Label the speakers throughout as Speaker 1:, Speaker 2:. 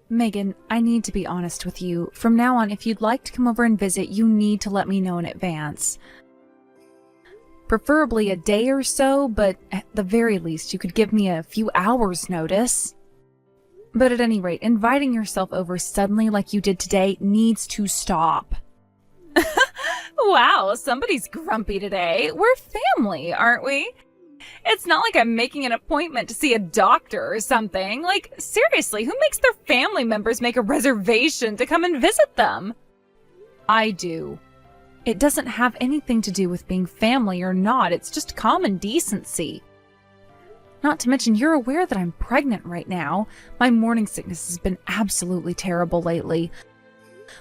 Speaker 1: Megan, I need to be honest with you. From now on, if you'd like to come over and visit, you need to let me know in advance. Preferably a day or so, but at the very least, you could give me a few hours' notice. But at any rate, inviting yourself over suddenly like you did today needs to stop. Wow, somebody's grumpy today. We're family, aren't we? It's not like I'm making an appointment to see a doctor or something. Like, seriously, who makes their family members make a reservation to come and visit them? I do. It doesn't have anything to do with being family or not. It's just common decency. Not to mention, you're aware that I'm pregnant right now. My morning sickness has been absolutely terrible lately.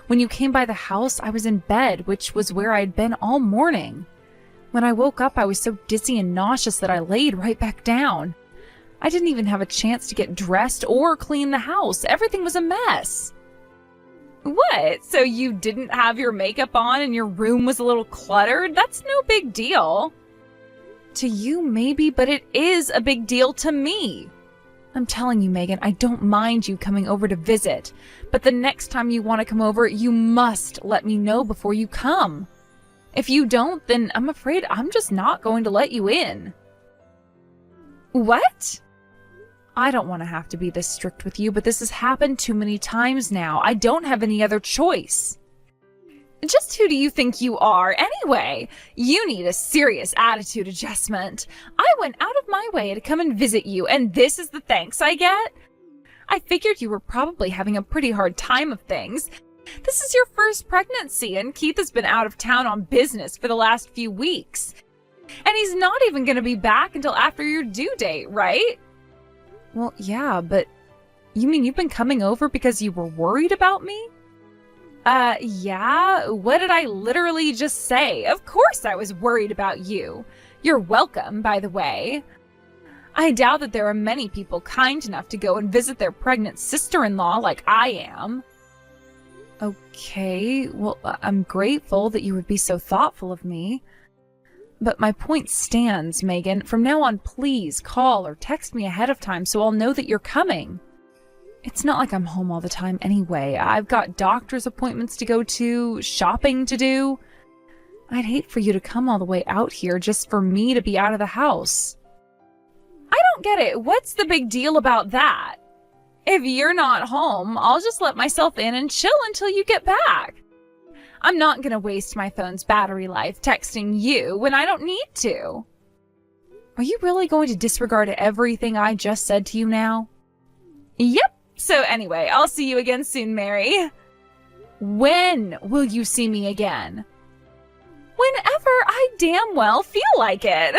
Speaker 1: When you came by the house, I was in bed, which was where I had been all morning. When I woke up, I was so dizzy and nauseous that I laid right back down. I didn't even have a chance to get dressed or clean the house. Everything was a mess. What? So you didn't have your makeup on and your room was a little cluttered? That's no big deal. To you, maybe, but it is a big deal to me. I'm telling you, Megan, I don't mind you coming over to visit, but the next time you want to come over, you must let me know before you come. If you don't, then I'm afraid I'm just not going to let you in. What? I don't want to have to be this strict with you, but this has happened too many times now. I don't have any other choice. Just who do you think you are, anyway? You need a serious attitude adjustment. I went out of my way to come and visit you, and this is the thanks I get? I figured you were probably having a pretty hard time of things. This is your first pregnancy, and Keith has been out of town on business for the last few weeks. And he's not even going to be back until after your due date, right? Well, yeah, but you mean you've been coming over because you were worried about me? Yeah? What did I literally just say? Of course I was worried about you. You're welcome, by the way. I doubt that there are many people kind enough to go and visit their pregnant sister-in-law like I am. Okay, well, I'm grateful that you would be so thoughtful of me. But my point stands, Megan. From now on, please call or text me ahead of time so I'll know that you're coming. It's not like I'm home all the time anyway. I've got doctor's appointments to go to, shopping to do. I'd hate for you to come all the way out here just for me to be out of the house. I don't get it. What's the big deal about that? If you're not home, I'll just let myself in and chill until you get back. I'm not going to waste my phone's battery life texting you when I don't need to. Are you really going to disregard everything I just said to you now? Yep. So anyway, I'll see you again soon, Mary. When will you see me again? Whenever I damn well feel like it.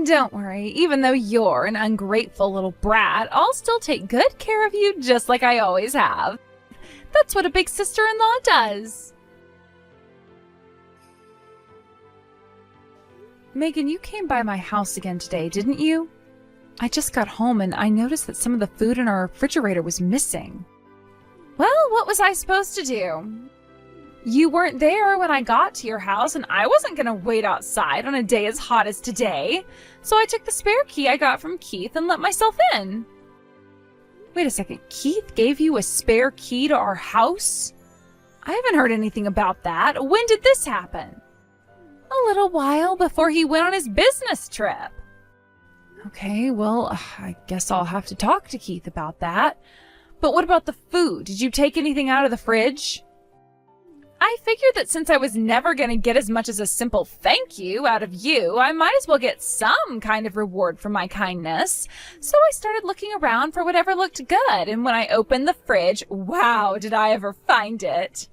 Speaker 1: Don't worry, even though you're an ungrateful little brat, I'll still take good care of you just like I always have. That's what a big sister-in-law does. Megan, you came by my house again today, didn't you? I just got home and I noticed that some of the food in our refrigerator was missing. Well, what was I supposed to do? You weren't there when I got to your house, and I wasn't going to wait outside on a day as hot as today, so I took the spare key I got from Keith and let myself in. Wait a second, Keith gave you a spare key to our house? I haven't heard anything about that. When did this happen? A little while before he went on his business trip. Okay, well, I guess I'll have to talk to Keith about that. But what about the food? Did you take anything out of the fridge? I figured that since I was never going to get as much as a simple thank you out of you, I might as well get some kind of reward for my kindness. So I started looking around for whatever looked good, and when I opened the fridge, wow, did I ever find it.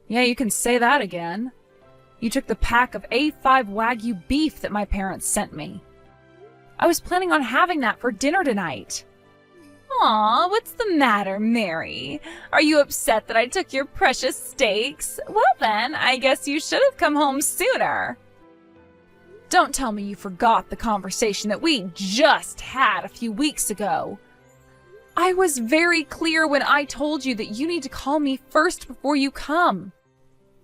Speaker 1: Yeah, you can say that again. You took the pack of A5 Wagyu beef that my parents sent me. I was planning on having that for dinner tonight. Aw, what's the matter, Mary? Are you upset that I took your precious steaks? Well then, I guess you should have come home sooner. Don't tell me you forgot the conversation that we just had a few weeks ago. I was very clear when I told you that you need to call me first before you come.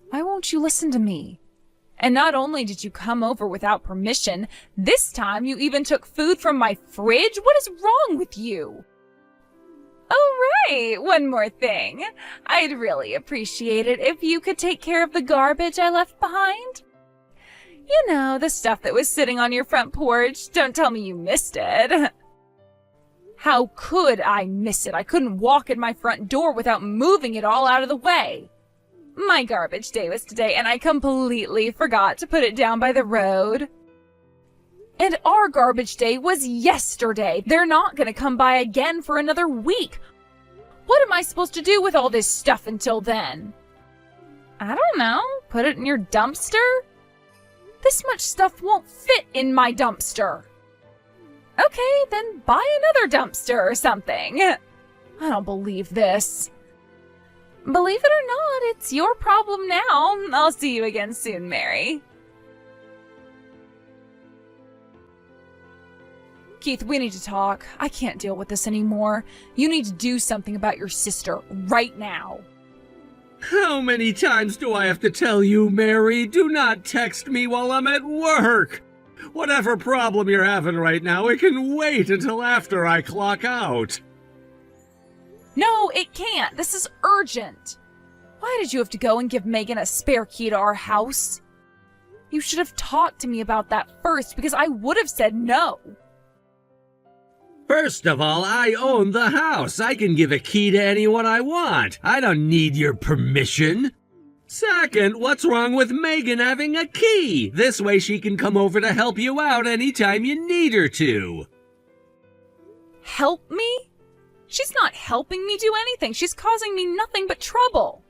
Speaker 1: Why won't you listen to me? And not only did you come over without permission, this time you even took food from my fridge? What is wrong with you? Oh, Hey, one more thing. I'd really appreciate it if you could take care of the garbage I left behind. You know, the stuff that was sitting on your front porch. Don't tell me you missed it. How could I miss it? I couldn't walk in my front door without moving it all out of the way. My garbage day was today, and I completely forgot to put it down by the road. And our garbage day was yesterday. They're not going to come by again for another week. What am I supposed to do with all this stuff until then? I don't know. Put it in your dumpster? This much stuff won't fit in my dumpster. Okay, then buy another dumpster or something. I don't believe this. Believe it or not, it's your problem now. I'll see you again soon, Mary. Keith, we need to talk. I can't deal with this anymore. You need to do something about your sister right now.
Speaker 2: How many times do I have to tell you, Mary? Do not text me while I'm at work. Whatever problem you're having right now, it can wait until after I clock out.
Speaker 1: No, it can't. This is urgent. Why did you have to go and give Megan a spare key to our house? You should have talked to me about that first, because I would have said no.
Speaker 2: First of all, I own the house. I can give a key to anyone I want. I don't need your permission. Second, what's wrong with Megan having a key? This way she can come over to help you out anytime you need her to.
Speaker 1: Help me? She's not helping me do anything. She's causing me nothing but trouble.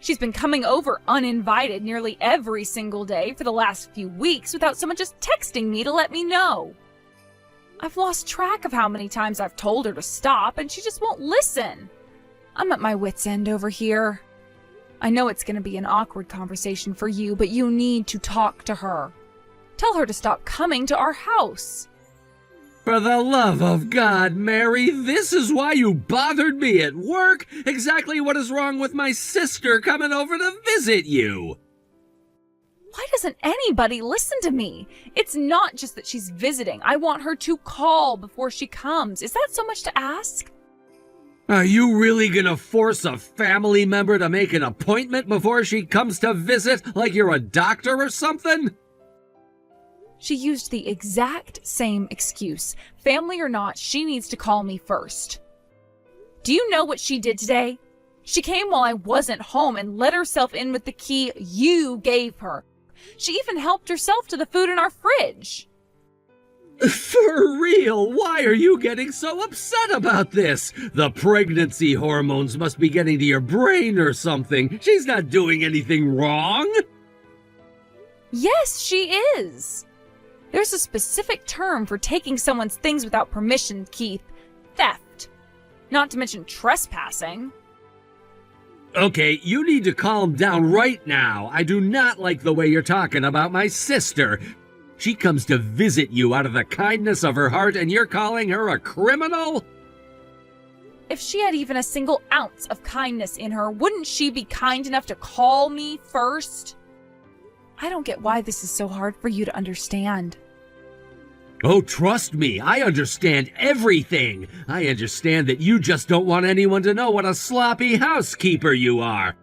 Speaker 1: She's been coming over uninvited nearly every single day for the last few weeks without someone just texting me to let me know. I've lost track of how many times I've told her to stop, and she just won't listen. I'm at my wit's end over here. I know it's going to be an awkward conversation for you, but you need to talk to her. Tell her to stop coming to our house.
Speaker 2: For the love of God, Mary, this is why you bothered me at work? Exactly what is wrong with my sister coming over to visit you?
Speaker 1: Why doesn't anybody listen to me? It's not just that she's visiting. I want her to call before she comes. Is that so much to ask?
Speaker 2: Are you really gonna force a family member to make an appointment before she comes to visit like you're a doctor or something?
Speaker 1: She used the exact same excuse. Family or not, she needs to call me first. Do you know what she did today? She came while I wasn't home and let herself in with the key you gave her. She even helped herself to the food in our fridge.
Speaker 2: For real, why are you getting so upset about this? The pregnancy hormones must be getting to your brain or something. She's not doing anything wrong.
Speaker 1: Yes, she is. There's a specific term for taking someone's things without permission, Keith. Theft. Not to mention trespassing.
Speaker 2: Okay, you need to calm down right now. I do not like the way you're talking about my sister. She comes to visit you out of the kindness of her heart, and you're calling her a criminal?
Speaker 1: If she had even a single ounce of kindness in her, wouldn't she be kind enough to call me first? I don't get why this is so hard for you to understand.
Speaker 2: Oh, trust me, I understand everything. I understand that you just don't want anyone to know what a sloppy housekeeper you are.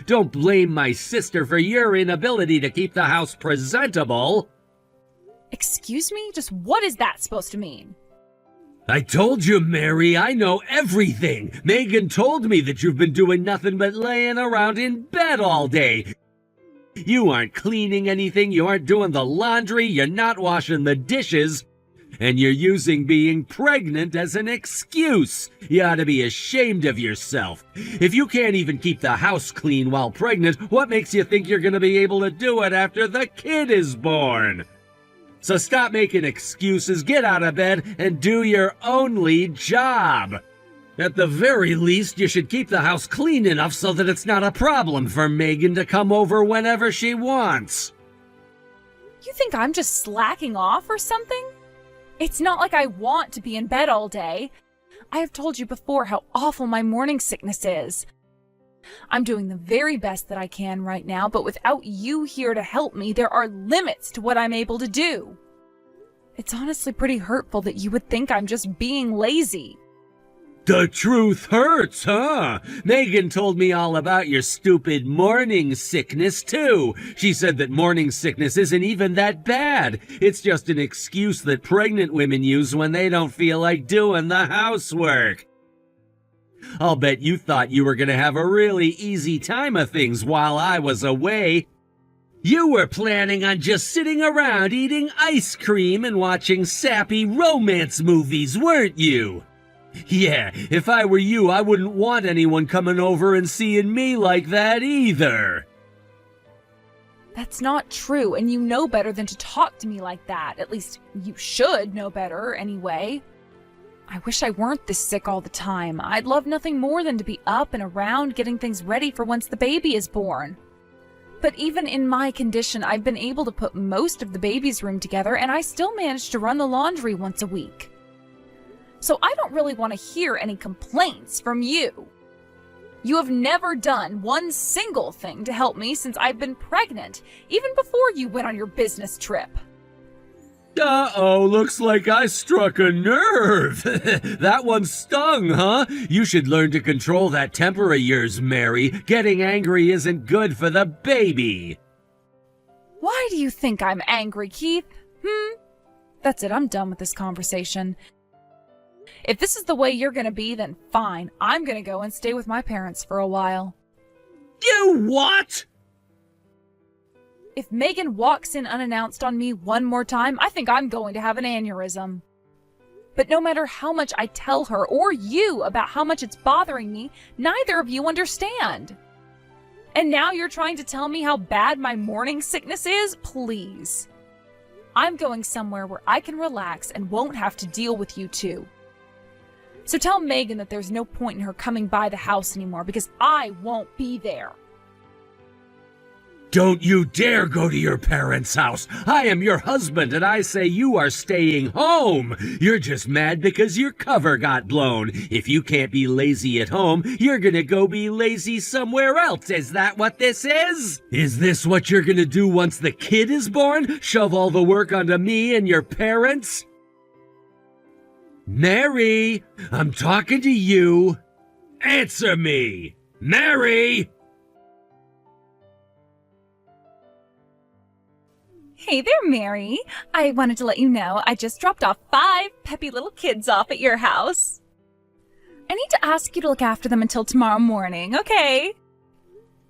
Speaker 2: Don't blame my sister for your inability to keep the house presentable.
Speaker 1: Excuse me? Just what is that supposed to mean?
Speaker 2: I told you, Mary, I know everything. Megan told me that you've been doing nothing but laying around in bed all day. You aren't cleaning anything, you aren't doing the laundry, you're not washing the dishes, and you're using being pregnant as an excuse. You ought to be ashamed of yourself. If you can't even keep the house clean while pregnant, what makes you think you're going to be able to do it after the kid is born? So stop making excuses, get out of bed, and do your only job. At the very least, you should keep the house clean enough so that it's not a problem for Megan to come over whenever she wants.
Speaker 1: You think I'm just slacking off or something? It's not like I want to be in bed all day. I have told you before how awful my morning sickness is. I'm doing the very best that I can right now, but without you here to help me, there are limits to what I'm able to do. It's honestly pretty hurtful that you would think I'm just being lazy.
Speaker 2: The truth hurts, huh? Megan told me all about your stupid morning sickness, too. She said that morning sickness isn't even that bad. It's just an excuse that pregnant women use when they don't feel like doing the housework. I'll bet you thought you were going to have a really easy time of things while I was away. You were planning on just sitting around eating ice cream and watching sappy romance movies, weren't you? Yeah, if I were you, I wouldn't want anyone coming over and seeing me like that either.
Speaker 1: That's not true, and you know better than to talk to me like that. At least you should know better, anyway. I wish I weren't this sick all the time. I'd love nothing more than to be up and around getting things ready for once the baby is born. But even in my condition, I've been able to put most of the baby's room together, and I still manage to run the laundry once a week. So I don't really want to hear any complaints from you. You have never done one single thing to help me since I've been pregnant, even before you went on your business trip.
Speaker 2: Uh-oh, looks like I struck a nerve. That one stung, huh? You should learn to control that temper of yours, Mary. Getting angry isn't good for the baby.
Speaker 1: Why do you think I'm angry, Keith? That's it, I'm done with this conversation. If this is the way you're gonna be, then fine. I'm gonna go and stay with my parents for a while.
Speaker 2: You what?
Speaker 1: If Megan walks in unannounced on me one more time, I think I'm going to have an aneurysm. But no matter how much I tell her or you about how much it's bothering me, neither of you understand. And now you're trying to tell me how bad my morning sickness is? Please. I'm going somewhere where I can relax and won't have to deal with you two. So tell Megan that there's no point in her coming by the house anymore because I won't be there.
Speaker 2: Don't you dare go to your parents' house. I am your husband and I say you are staying home. You're just mad because your cover got blown. If you can't be lazy at home, you're gonna go be lazy somewhere else. Is that what this is? Is this what you're gonna do once the kid is born? Shove all the work onto me and your parents? Mary, I'm talking to you. Answer me. Mary!
Speaker 1: Hey there, Mary. I wanted to let you know I just dropped off 5 peppy little kids off at your house. I need to ask you to look after them until tomorrow morning, okay?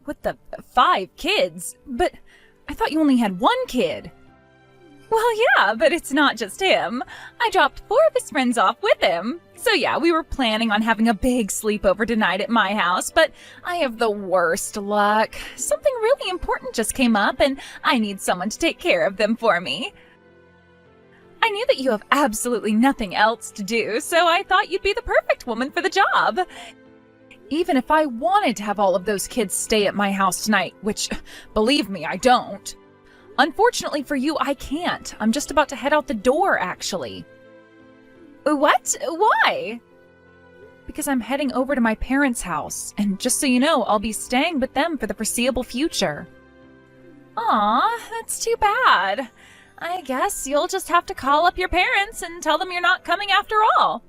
Speaker 1: What the 5 kids? But I thought you only had 1 kid. Well, yeah, but it's not just him. I dropped 4 of his friends off with him. So yeah, we were planning on having a big sleepover tonight at my house, but I have the worst luck. Something really important just came up, and I need someone to take care of them for me. I knew that you have absolutely nothing else to do, so I thought you'd be the perfect woman for the job. Even if I wanted to have all of those kids stay at my house tonight, which, believe me, I don't. Unfortunately for you, I can't. I'm just about to head out the door, actually. What? Why? Because I'm heading over to my parents' house, and just so you know, I'll be staying with them for the foreseeable future. Aw, that's too bad. I guess you'll just have to call up your parents and tell them you're not coming after all.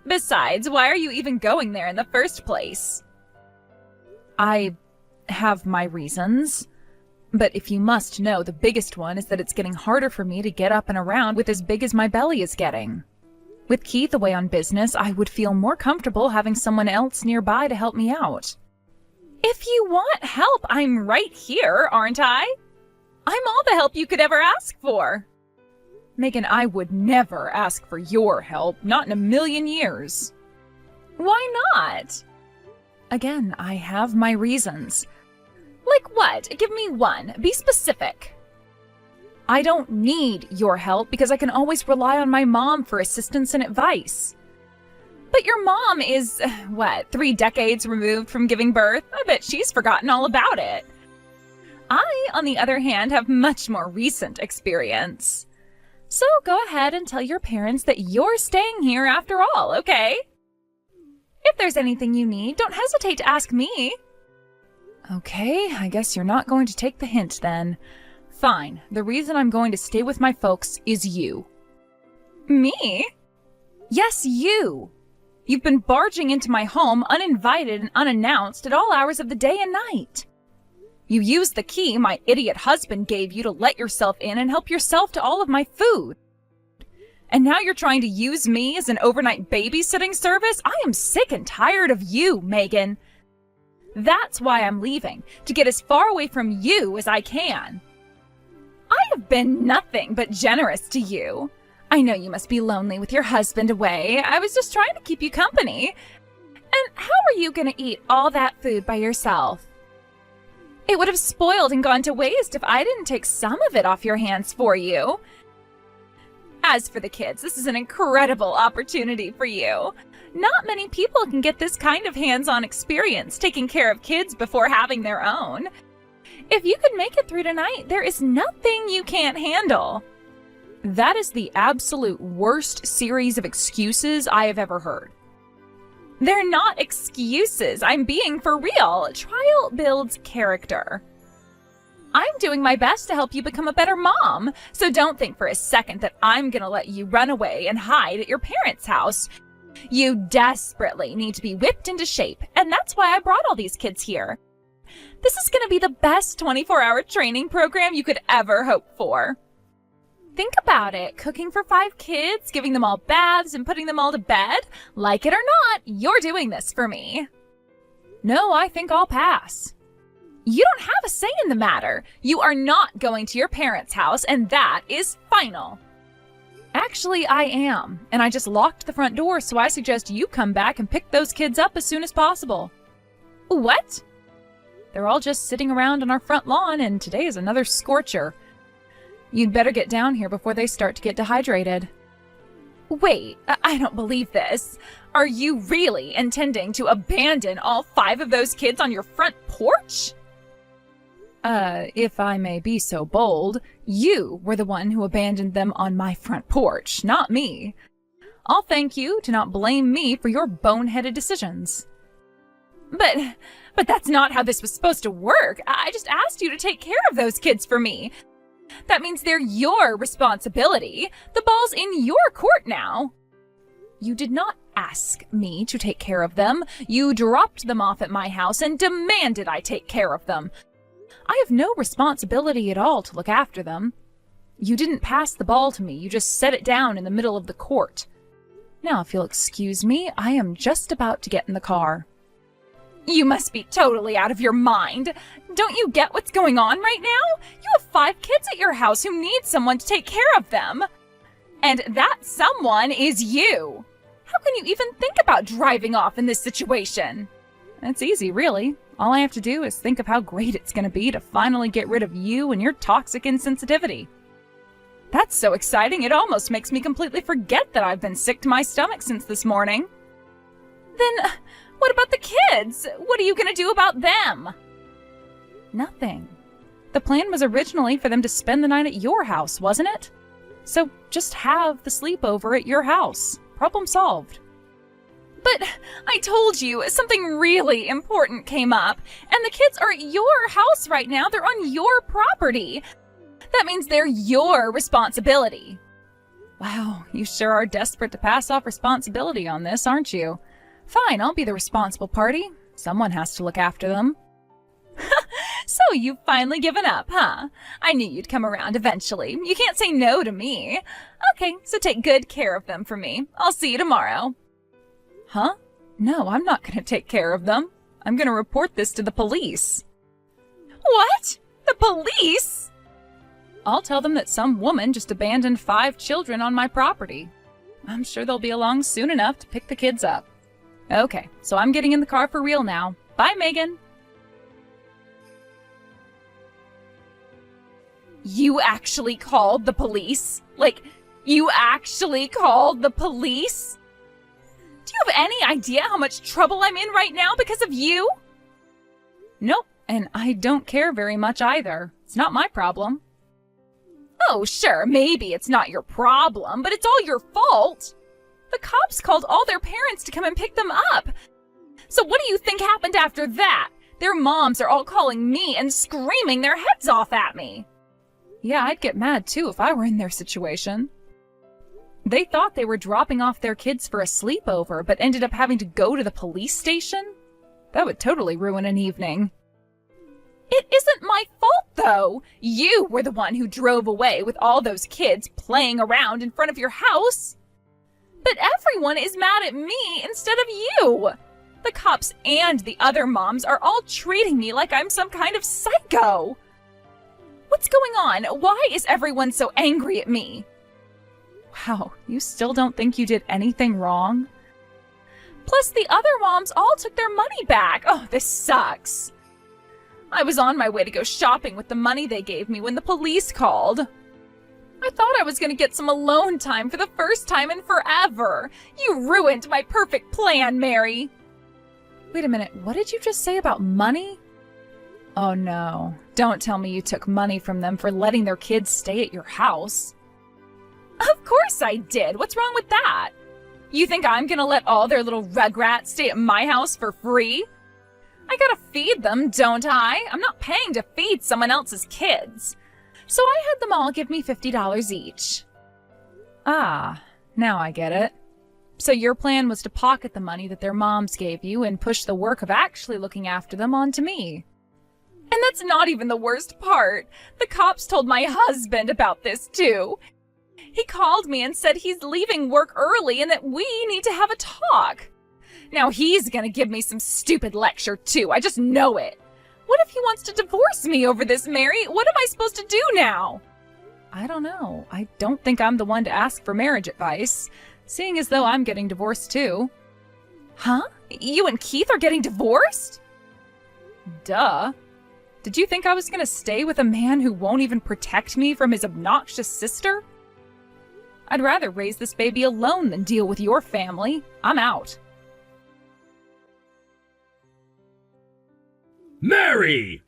Speaker 1: Besides, why are you even going there in the first place? I have my reasons. But if you must know, the biggest one is that it's getting harder for me to get up and around with as big as my belly is getting. With Keith away on business, I would feel more comfortable having someone else nearby to help me out. If you want help, I'm right here, aren't I? I'm all the help you could ever ask for. Megan, I would never ask for your help, not in a million years. Why not? Again, I have my reasons. Like what? Give me one. Be specific. I don't need your help because I can always rely on my mom for assistance and advice. But your mom is, 3 decades removed from giving birth? I bet she's forgotten all about it. I, on the other hand, have much more recent experience. So go ahead and tell your parents that you're staying here after all, okay? If there's anything you need, don't hesitate to ask me. Okay, I guess you're not going to take the hint then. Fine, the reason I'm going to stay with my folks is you. Me? Yes, you. You've been barging into my home uninvited and unannounced at all hours of the day and night. You used the key my idiot husband gave you to let yourself in and help yourself to all of my food. And now you're trying to use me as an overnight babysitting service? I am sick and tired of you, Megan. That's why I'm leaving, to get as far away from you as I can. I have been nothing but generous to you. I know you must be lonely with your husband away. I was just trying to keep you company. And how are you going to eat all that food by yourself? It would have spoiled and gone to waste if I didn't take some of it off your hands for you. As for the kids, this is an incredible opportunity for you. Not many people can get this kind of hands-on experience taking care of kids before having their own. If you could make it through tonight, there is nothing you can't handle. That is the absolute worst series of excuses I have ever heard. They're not excuses. I'm being for real. Trial builds character. I'm doing my best to help you become a better mom, so don't think for a second that I'm gonna let you run away and hide at your parents' house. You desperately need to be whipped into shape, and that's why I brought all these kids here. This is gonna be the best 24-hour training program you could ever hope for. Think about it. Cooking for 5 kids, giving them all baths, and putting them all to bed. Like it or not, you're doing this for me. No, I think I'll pass. You don't have a say in the matter. You are not going to your parents' house, and that is final. Actually, I am, and I just locked the front door, so I suggest you come back and pick those kids up as soon as possible. What? They're all just sitting around on our front lawn, and today is another scorcher. You'd better get down here before they start to get dehydrated. Wait, I don't believe this. Are you really intending to abandon all 5 of those kids on your front porch? If I may be so bold, you were the one who abandoned them on my front porch, not me. I'll thank you to not blame me for your boneheaded decisions. But that's not how this was supposed to work. I just asked you to take care of those kids for me. That means they're your responsibility. The ball's in your court now. You did not ask me to take care of them. You dropped them off at my house and demanded I take care of them. I have no responsibility at all to look after them. You didn't pass the ball to me. You just set it down in the middle of the court. Now, if you'll excuse me, I am just about to get in the car. You must be totally out of your mind. Don't you get what's going on right now? You have 5 kids at your house who need someone to take care of them. And that someone is you. How can you even think about driving off in this situation? It's easy, really. All I have to do is think of how great it's going to be to finally get rid of you and your toxic insensitivity. That's so exciting, it almost makes me completely forget that I've been sick to my stomach since this morning. Then, what about the kids? What are you going to do about them? Nothing. The plan was originally for them to spend the night at your house, wasn't it? So just have the sleepover at your house. Problem solved. But I told you, something really important came up, and the kids are at your house right now. They're on your property. That means they're your responsibility. Wow, you sure are desperate to pass off responsibility on this, aren't you? Fine, I'll be the responsible party. Someone has to look after them. So you've finally given up, huh? I knew you'd come around eventually. You can't say no to me. Okay, so take good care of them for me. I'll see you tomorrow. Huh? No, I'm not going to take care of them. I'm going to report this to the police. What? The police? I'll tell them that some woman just abandoned 5 children on my property. I'm sure they'll be along soon enough to pick the kids up. Okay, so I'm getting in the car for real now. Bye, Megan. You actually called the police? Like, you actually called the police? Do you have any idea how much trouble I'm in right now because of you? Nope, and I don't care very much either. It's not my problem. Oh, sure, maybe it's not your problem, but it's all your fault. The cops called all their parents to come and pick them up. So what do you think happened after that? Their moms are all calling me and screaming their heads off at me. Yeah, I'd get mad too if I were in their situation. They thought they were dropping off their kids for a sleepover, but ended up having to go to the police station? That would totally ruin an evening. It isn't my fault, though. You were the one who drove away with all those kids playing around in front of your house. But everyone is mad at me instead of you. The cops and the other moms are all treating me like I'm some kind of psycho. What's going on? Why is everyone so angry at me? Wow, you still don't think you did anything wrong? Plus, the other moms all took their money back. Oh, this sucks. I was on my way to go shopping with the money they gave me when the police called. I thought I was going to get some alone time for the first time in forever. You ruined my perfect plan, Mary. Wait a minute, what did you just say about money? Oh no, don't tell me you took money from them for letting their kids stay at your house. Of course I did. What's wrong with that? You think I'm gonna let all their little rugrats stay at my house for free? I gotta feed them, don't I? I'm not paying to feed someone else's kids. So I had them all give me $50 each. Ah, now I get it. So your plan was to pocket the money that their moms gave you and push the work of actually looking after them onto me. And that's not even the worst part. The cops told my husband about this too. He called me and said he's leaving work early and that we need to have a talk. Now he's gonna give me some stupid lecture too, I just know it. What if he wants to divorce me over this, Mary? What am I supposed to do now? I don't know. I don't think I'm the one to ask for marriage advice, seeing as though I'm getting divorced too. Huh? You and Keith are getting divorced? Duh. Did you think I was gonna stay with a man who won't even protect me from his obnoxious sister? I'd rather raise this baby alone than deal with your family. I'm out.
Speaker 2: Mary!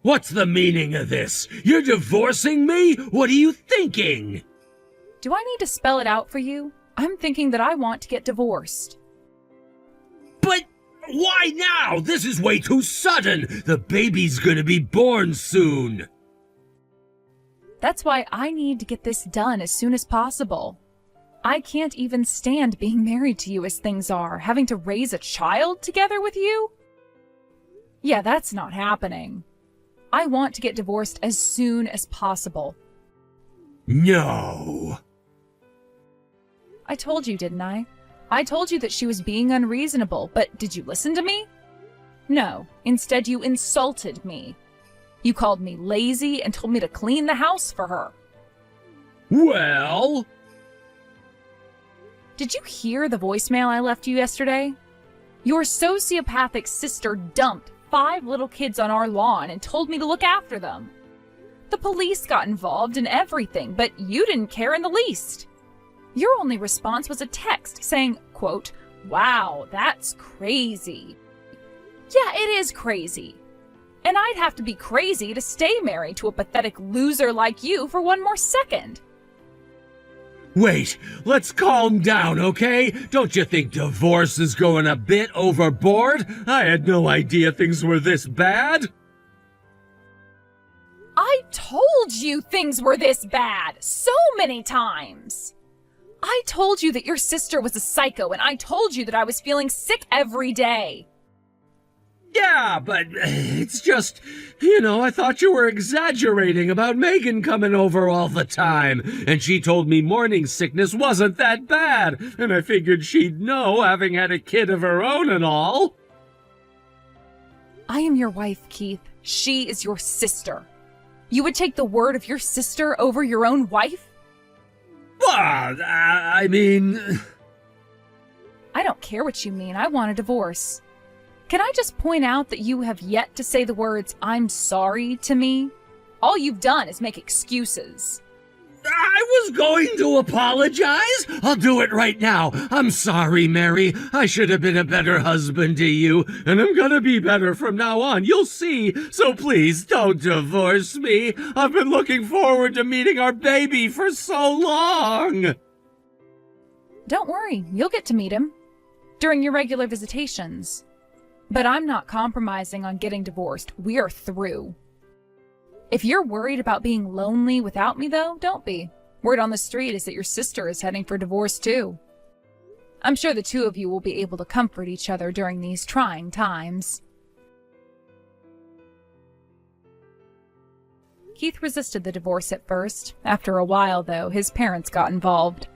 Speaker 2: What's the meaning of this? You're divorcing me? What are you thinking?
Speaker 1: Do I need to spell it out for you? I'm thinking that I want to get divorced.
Speaker 2: But why now? This is way too sudden. The baby's gonna be born soon.
Speaker 1: That's why I need to get this done as soon as possible. I can't even stand being married to you as things are, having to raise a child together with you. Yeah, that's not happening. I want to get divorced as soon as possible.
Speaker 2: No.
Speaker 1: I told you, didn't I? I told you that she was being unreasonable, but did you listen to me? No, instead you insulted me. You called me lazy and told me to clean the house for her.
Speaker 2: Well?
Speaker 1: Did you hear the voicemail I left you yesterday? Your sociopathic sister dumped 5 little kids on our lawn and told me to look after them. The police got involved in everything, but you didn't care in the least. Your only response was a text saying, quote, "Wow, that's crazy." Yeah, it is crazy. And I'd have to be crazy to stay married to a pathetic loser like you for one more second.
Speaker 2: Wait, let's calm down, okay? Don't you think divorce is going a bit overboard? I had no idea things were this bad.
Speaker 1: I told you things were this bad so many times. I told you that your sister was a psycho, and I told you that I was feeling sick every day.
Speaker 2: Yeah, but it's just, I thought you were exaggerating about Megan coming over all the time. And she told me morning sickness wasn't that bad. And I figured she'd know, having had a kid of her own and all.
Speaker 1: I am your wife, Keith. She is your sister. You would take the word of your sister over your own wife?
Speaker 2: Well, I mean...
Speaker 1: I don't care what you mean. I want a divorce. Can I just point out that you have yet to say the words, "I'm sorry" to me? All you've done is make excuses.
Speaker 2: I was going to apologize. I'll do it right now. I'm sorry, Mary. I should have been a better husband to you, and I'm gonna be better from now on. You'll see. So please don't divorce me. I've been looking forward to meeting our baby for so long.
Speaker 1: Don't worry. You'll get to meet him during your regular visitations. But I'm not compromising on getting divorced. We are through. If you're worried about being lonely without me, though, don't be. Word on the street is that your sister is heading for divorce too. I'm sure the two of you will be able to comfort each other during these trying times. Keith resisted the divorce at first. After a while, though, his parents got involved.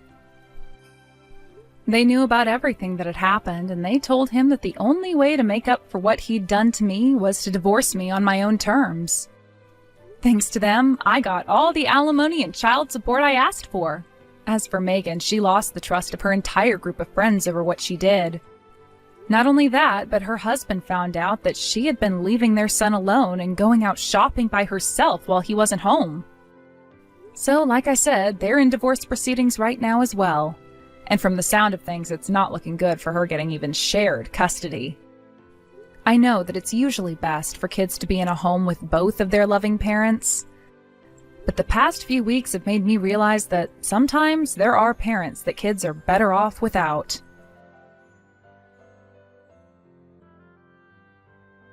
Speaker 1: They knew about everything that had happened, and they told him that the only way to make up for what he'd done to me was to divorce me on my own terms. Thanks to them, I got all the alimony and child support I asked for. As for Megan, she lost the trust of her entire group of friends over what she did. Not only that, but her husband found out that she had been leaving their son alone and going out shopping by herself while he wasn't home. So, like I said, they're in divorce proceedings right now as well. And from the sound of things, it's not looking good for her getting even shared custody. I know that it's usually best for kids to be in a home with both of their loving parents. But the past few weeks have made me realize that sometimes there are parents that kids are better off without.